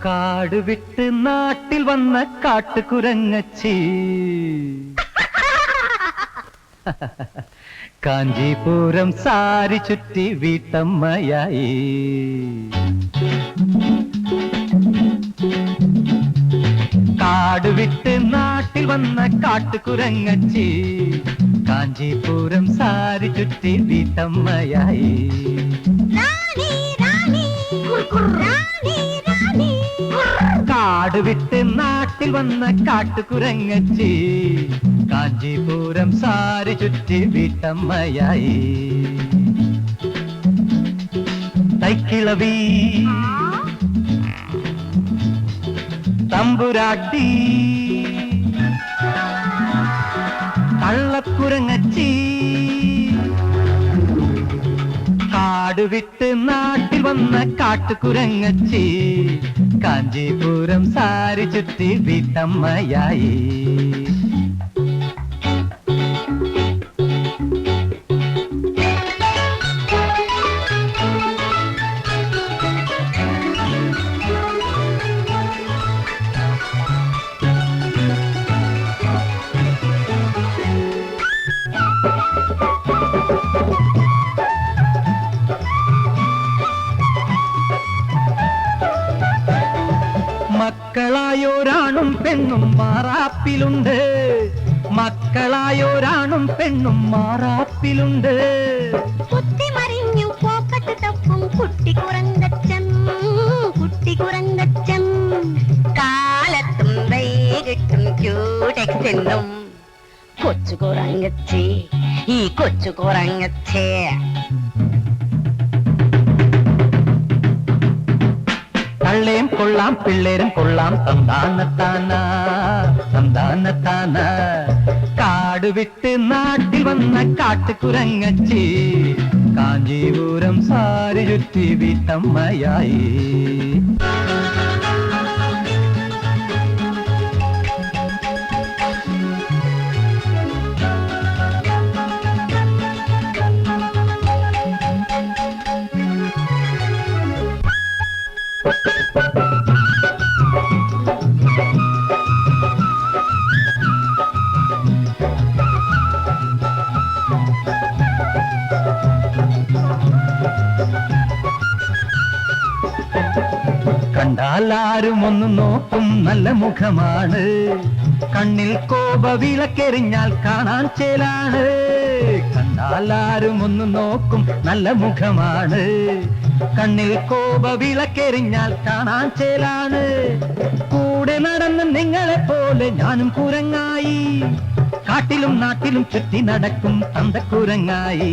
കാട് വിട്ട് നാട്ടിൽ വന്ന കാട്ടുകുരങ്ങച്ചി കാഞ്ചീപുരം സാരി ചുറ്റി വീട്ടമ്മയായി. കാട് വിട്ട് നാട്ടിൽ വന്ന കാട്ടുകുരങ്ങച്ചി കാഞ്ചീപുരം സാരി ചുറ്റി വീട്ടമ്മയായി. കാട് വിട്ട് നാട്ടിൽ വന്ന കാട്ടുകുരങ്ങച്ചി കാഞ്ചീപുരം സാരി ചുറ്റി വീട്ടമ്മയായി. തൈക്കിളവി തമ്പുരാട്ടി കള്ളക്കുരങ്ങച്ചി കാട് വിട്ട് നാട്ടിൽ വന്ന കാട്ടുകുരങ്ങച്ചി കാഞ്ചീപുരം സാരി ചുറ്റി വീട്ടമ്മയായി. മക്കളായോരാണും പെണ്ണും മാറാപ്പിലുണ്ട്, മക്കളായോരാണും പെണ്ണും മാറാപ്പിലുണ്ട്. കുത്തിമറിഞ്ഞു പോക്കട്ട് തപ്പും കുട്ടി കുറങ്ങച്ചൻ, കുട്ടി കുറങ്ങച്ചൻ. കാലത്തും വൈകിട്ടും ക്യൂടെക്സെന്നും കൊച്ചു കുറങ്ങച്ചി, ഈ കൊച്ചു കുറങ്ങച്ചേ. തള്ളേം കൊള്ളാം പിള്ളേരും കൊള്ളാം തന്താനത്താന തന്താനത്താന. കാട് വിട്ട് നാട്ടിൽ വന്ന കാട്ടുകുരങ്ങച്ചി കാഞ്ചീപുരം സാരി ചുറ്റി വീട്ടമ്മയായി. കണ്ടാലാരും ഒന്ന് നോക്കും നല്ല മുഖമാണ്, കണ്ണിൽ കോപ വിളക്കെറിഞ്ഞാൽ കാണാൻ ചേലാണ്. കണ്ടാലാരും ഒന്ന് നോക്കും നല്ല മുഖമാണ്, കണ്ണിൽ കോപ വിളക്കെറിഞ്ഞാൽ കാണാൻ ചേലാണ്. കൂടെ നടന്ന് നിങ്ങളെ പോലെ ഞാനും കുരങ്ങായി, കാട്ടിലും നാട്ടിലും ചുറ്റി നടക്കും തന്തക്കുരങ്ങായി.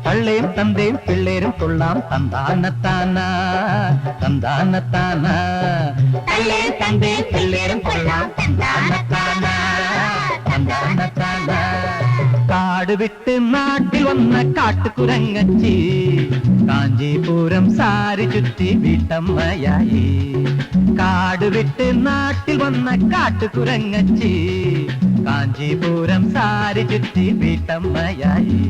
തള്ളേം തന്തേം പിള്ളേരും കൊള്ളാം തന്താനത്താന തന്താനത്താന. തള്ളേം തന്തേം പിള്ളേരും കൊള്ളാം തന്താനത്താന തന്താനത്താന. കാട് വിട്ട് നാട്ടിൽ വന്ന കാട്ടുകുരങ്ങച്ചി കാഞ്ചീപുരം സാരി ചുറ്റി വീട്ടമ്മയായി. കാട് വിട്ട് നാട്ടിൽ വന്ന കാട്ടുകുരങ്ങച്ചി കാഞ്ചീപുരം സാരി ചുറ്റി വീട്ടമ്മയായി.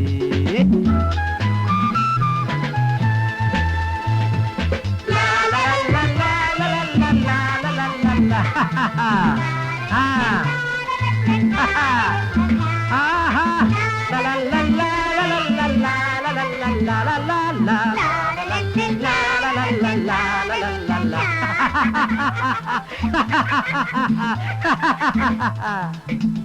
Ha ha ha ha ha!